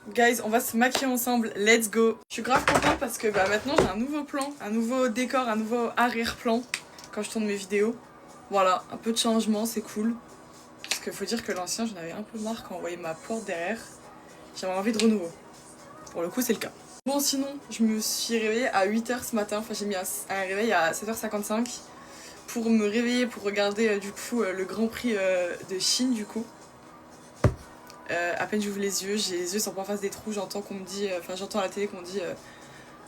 Guys, on va se maquiller ensemble, let's go. Je suis grave contente parce que maintenant j'ai un nouveau plan, un nouveau décor, un nouveau arrière-plan quand je tourne mes vidéos. Voilà, un peu de changement, c'est cool. Parce qu'il faut dire que l'ancien, j'en avais un peu marre quand on voyait ma porte derrière. J'avais envie de renouveau. Pour le coup, c'est le cas. Bon, sinon, je me suis réveillée à 8h ce matin. Enfin, j'ai mis un réveil à 7h55 pour me réveiller, pour regarder du coup le Grand Prix de Chine du coup. À peine j'ouvre les yeux, j'ai les yeux sont pas en face des trous, j'entends qu'on me dit, j'entends à la télé qu'on me dit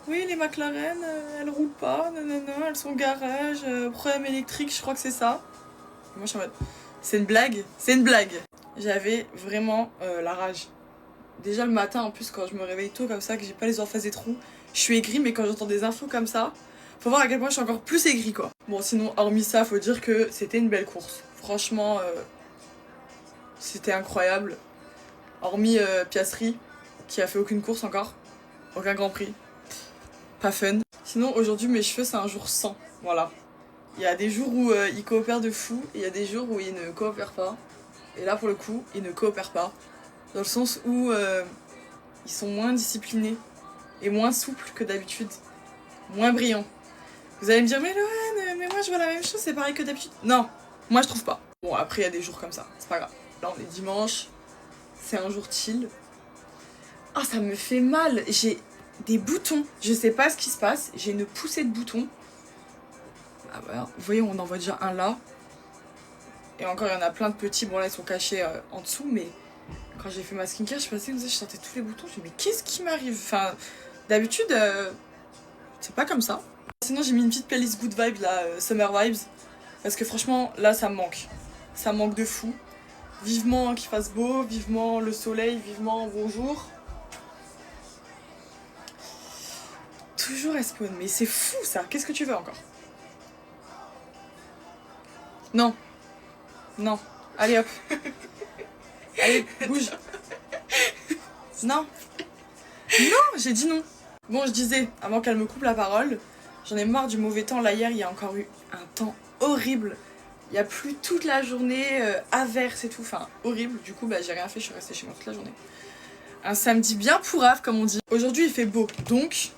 oui les McLaren elles roulent pas, nanana, elles sont au garage, problème électrique, je crois que c'est ça. Et moi je suis en mode c'est une blague, c'est une blague. J'avais vraiment la rage. Déjà le matin en plus quand je me réveille tôt comme ça, que j'ai pas les yeux en face des trous, je suis aigrie, mais quand j'entends des infos comme ça, faut voir à quel point je suis encore plus aigrie quoi. Bon sinon hormis ça, faut dire que c'était une belle course. Franchement c'était incroyable. Hormis Piastri, qui a fait aucune course encore, aucun Grand Prix. Pas fun. Sinon, aujourd'hui, mes cheveux, c'est un jour sans. Voilà. Il y a des jours où ils coopèrent de fou, et il y a des jours où ils ne coopèrent pas. Et là, pour le coup, ils ne coopèrent pas. Dans le sens où ils sont moins disciplinés et moins souples que d'habitude. Moins brillants. Vous allez me dire, mais Loane, mais moi je vois la même chose, c'est pareil que d'habitude. Non, moi je trouve pas. Bon, après, il y a des jours comme ça, c'est pas grave. Là, on est dimanche. C'est un jour chill. Ah, ça me fait mal. J'ai des boutons. Je sais pas ce qui se passe. J'ai une poussée de boutons. Ah bah, vous voyez, on en voit déjà un là. Et encore, il y en a plein de petits. Bon, là, ils sont cachés en dessous. Mais quand j'ai fait ma skincare, je passais comme ça, je sentais tous les boutons. Je me dis, mais qu'est-ce qui m'arrive? Enfin, d'habitude, c'est pas comme ça. Sinon, j'ai mis une petite playlist good vibes, là, Summer Vibes. Parce que franchement, là, ça me manque. Ça me manque de fou. Vivement qu'il fasse beau, vivement le soleil, vivement bonjour. Toujours elle spawn, mais c'est fou ça. Qu'est-ce que tu veux encore? Non. Non. Allez hop. Allez, bouge. Non. Non, j'ai dit non. Bon, je disais, avant qu'elle me coupe la parole, j'en ai marre du mauvais temps. Là, hier, il y a encore eu un temps horrible. Il y a plu toute la journée, averse et tout. Enfin, horrible. Du coup, j'ai rien fait, je suis restée chez moi toute la journée. Un samedi bien pourrave, comme on dit. Aujourd'hui, il fait beau, donc...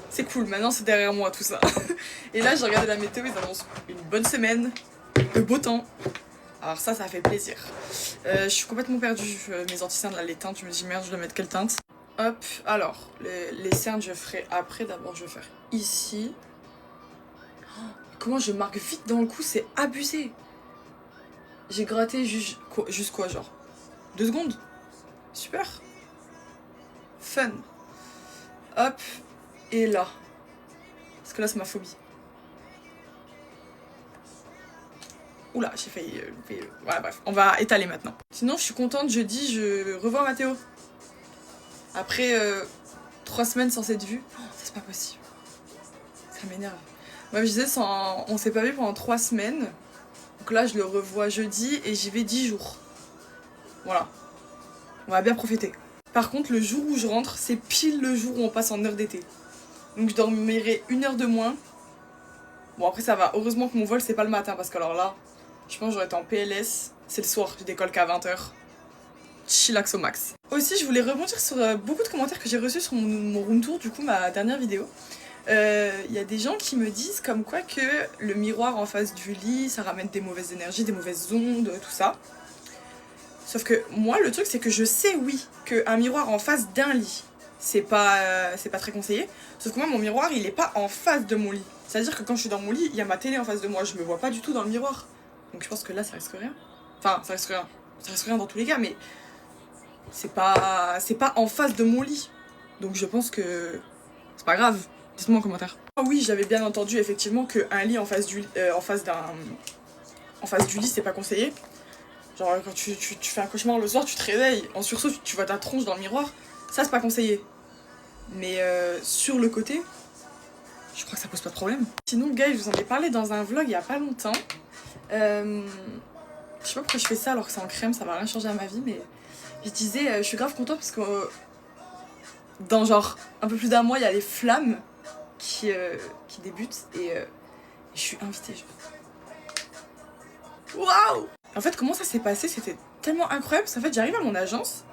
c'est cool, maintenant c'est derrière moi tout ça. Et là j'ai regardé la météo, ils annoncent une bonne semaine de beau temps. Alors ça fait plaisir. Je suis complètement perdue, mes anti-cernes là, les teintes, je me dis merde je dois mettre quelle teinte. Hop, alors les cernes je ferai après, d'abord je vais faire ici. Oh, comment je marque vite dans le cou, c'est abusé. J'ai gratté juste quoi genre 2 secondes. Super. Fun. Hop, et là. Parce que là c'est ma phobie. Oula, j'ai failli louper. Voilà, bref, on va étaler maintenant. Sinon, je suis contente, jeudi, je revois Mathéo. Après 3 semaines sans cette vue, oh, c'est pas possible. Ça m'énerve. Moi, je disais, on s'est pas vu pendant 3 semaines. Donc là, je le revois jeudi et j'y vais 10 jours. Voilà. On va bien profiter. Par contre, le jour où je rentre, c'est pile le jour où on passe en heure d'été. Donc je dormirai 1 heure de moins. Bon, après, ça va. Heureusement que mon vol, c'est pas le matin parce que alors là... je pense que j'aurais été en PLS. C'est le soir, je décolle qu'à 20h. Chillax au max. Aussi, je voulais rebondir sur beaucoup de commentaires que j'ai reçus sur mon room tour, du coup, ma dernière vidéo. Y a des gens qui me disent comme quoi que le miroir en face du lit, ça ramène des mauvaises énergies, des mauvaises ondes, tout ça. Sauf que moi, le truc, c'est que je sais, oui, qu'un miroir en face d'un lit, c'est pas très conseillé. Sauf que moi, mon miroir, il est pas en face de mon lit. C'est-à-dire que quand je suis dans mon lit, il y a ma télé en face de moi, je me vois pas du tout dans le miroir. Donc je pense que là, ça risque rien. Enfin, ça risque rien. Ça risque rien dans tous les cas, mais c'est pas en face de mon lit. Donc je pense que c'est pas grave. Dites-moi en commentaire. Oh oui, j'avais bien entendu effectivement qu'un lit en face du lit, c'est pas conseillé. Genre quand tu fais un cauchemar le soir, tu te réveilles, en sursaut, tu vois ta tronche dans le miroir. Ça, c'est pas conseillé. Mais sur le côté, je crois que ça pose pas de problème. Sinon, guys, je vous en ai parlé dans un vlog il y a pas longtemps. Je sais pas pourquoi je fais ça alors que c'est en crème, ça va rien changer à ma vie, mais je disais, je suis grave contente parce que dans genre un peu plus d'un mois, il y a les flammes qui débutent et je suis invitée. Waouh! En fait, comment ça s'est passé? C'était tellement incroyable parce qu'en fait, j'arrive à mon agence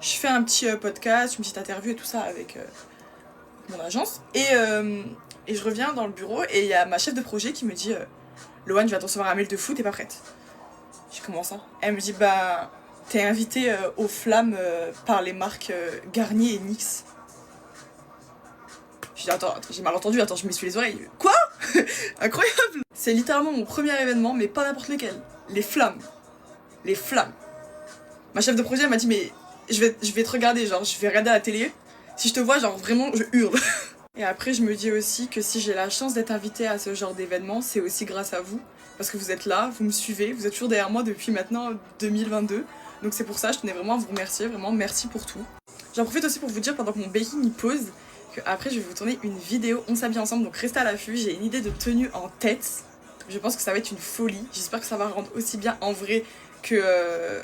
je fais un petit podcast, une petite interview et tout ça avec mon agence. Et je reviens dans le bureau et il y a ma chef de projet qui me dit Loane, je vais te recevoir un mail de fou, t'es pas prête? J'ai comment ça? Elle me dit bah t'es invitée aux flammes par les marques Garnier et NYX. J'ai dit attends, j'ai mal entendu, attends, je m'essuie les oreilles. Quoi? Incroyable! C'est littéralement mon premier événement, mais pas n'importe lequel. Les flammes. Les flammes. Ma chef de projet m'a dit mais je vais te regarder, genre je vais regarder à la télé. Si je te vois, genre vraiment je hurle. Et après je me dis aussi que si j'ai la chance d'être invitée à ce genre d'événement, c'est aussi grâce à vous. Parce que vous êtes là, vous me suivez, vous êtes toujours derrière moi depuis maintenant 2022. Donc c'est pour ça, je tenais vraiment à vous remercier, vraiment merci pour tout. J'en profite aussi pour vous dire pendant que mon baking il pose, que après je vais vous tourner une vidéo, on s'habille ensemble, donc restez à l'affût, j'ai une idée de tenue en tête. Je pense que ça va être une folie, j'espère que ça va rendre aussi bien en vrai que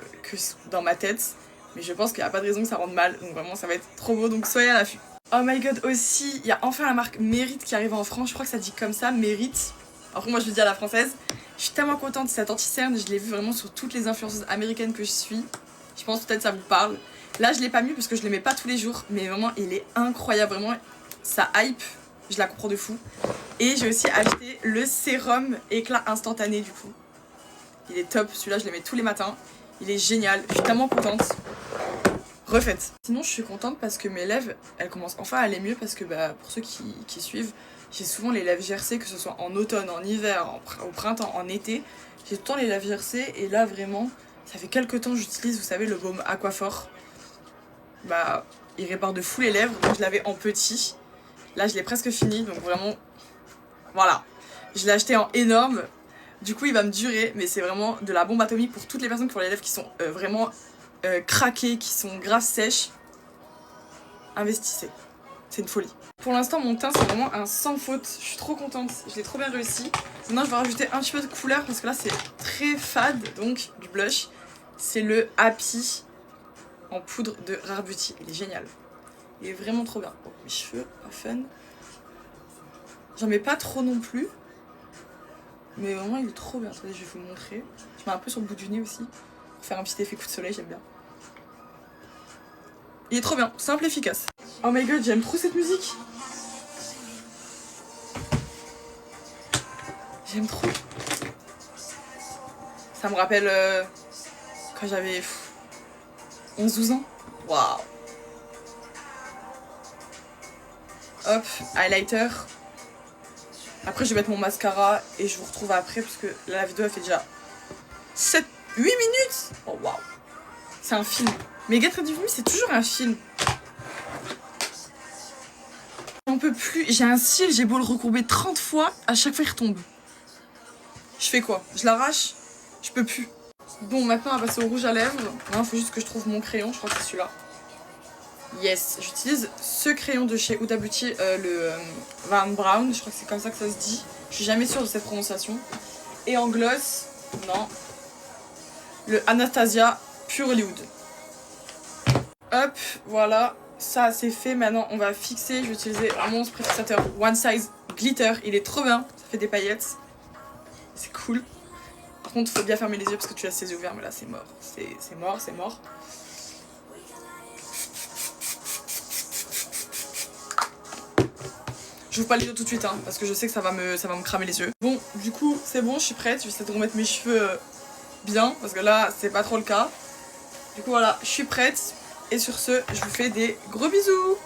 dans ma tête. Mais je pense qu'il n'y a pas de raison que ça rende mal, donc vraiment ça va être trop beau, donc soyez à l'affût. Oh my god, aussi, il y a enfin la marque Mérite qui arrive en France, je crois que ça dit comme ça, Mérite. Après moi je le dis à la française. Je suis tellement contente, cette anti-cerne, je l'ai vu vraiment sur toutes les influenceuses américaines que je suis. Je pense peut-être ça vous parle. Là je l'ai pas mis parce que je le mets pas tous les jours, mais vraiment il est incroyable, vraiment ça hype, je la comprends de fou. Et j'ai aussi acheté le sérum éclat instantané du coup. Il est top, celui-là je le mets tous les matins, il est génial, je suis tellement contente. Refaite. Sinon je suis contente parce que mes lèvres, elles commencent enfin à aller mieux parce que bah, pour ceux qui suivent, j'ai souvent les lèvres gercées, que ce soit en automne, en hiver, au printemps, en été. J'ai tout le temps les lèvres gercées et là vraiment, ça fait quelques temps que j'utilise, vous savez, le baume Aquaphor. Bah, il répare de fou les lèvres, donc je l'avais en petit. Là je l'ai presque fini, donc vraiment, voilà. Je l'ai acheté en énorme, du coup il va me durer, mais c'est vraiment de la bombe atomique pour toutes les personnes qui ont les lèvres qui sont vraiment craquées, qui sont grave sèches. Investissez, c'est une folie. Pour l'instant mon teint c'est vraiment un sans faute, je suis trop contente, je l'ai trop bien réussi. Maintenant je vais rajouter un petit peu de couleur parce que là c'est très fade, donc du blush. C'est le Happy en poudre de Rare Beauty, il est génial. Il est vraiment trop bien. Bon, mes cheveux, pas fun. J'en mets pas trop non plus. Mais vraiment il est trop bien, attendez je vais vous le montrer. Je mets un peu sur le bout du nez aussi, pour faire un petit effet coup de soleil, j'aime bien. Il est trop bien, simple et efficace. Oh my god, j'aime trop cette musique. J'aime trop. Ça me rappelle quand j'avais 11-12 ans. Waouh. Hop, highlighter. Après je vais mettre mon mascara et je vous retrouve après parce que là, la vidéo elle fait déjà 8 minutes. Oh waouh. C'est un film. Mais Get Ready With Me c'est toujours un film. J'en peux plus. J'ai un cil, j'ai beau le recourber 30 fois, à chaque fois il retombe. Je fais quoi? Je l'arrache? Je peux plus. Bon, maintenant on va passer au rouge à lèvres. Il faut juste que je trouve mon crayon, je crois que c'est celui-là. Yes, j'utilise ce crayon de chez Huda Beauty, le Van Brown, je crois que c'est comme ça que ça se dit. Je suis jamais sûre de cette prononciation. Et en gloss, non, le Anastasia Pure Hollywood. Hop, voilà, ça c'est fait. Maintenant on va fixer, je vais utiliser mon spray fixateur One Size Glitter. Il est trop bien, ça fait des paillettes. C'est cool. Par contre, faut bien fermer les yeux parce que tu laisses les yeux ouverts, mais là c'est mort. C'est mort, c'est mort. Je vous pas les yeux tout de suite, hein, parce que je sais que ça va me cramer les yeux. Bon, du coup, c'est bon, je suis prête. Je vais essayer de remettre mes cheveux bien, parce que là, c'est pas trop le cas. Du coup, voilà, je suis prête. Et sur ce, je vous fais des gros bisous.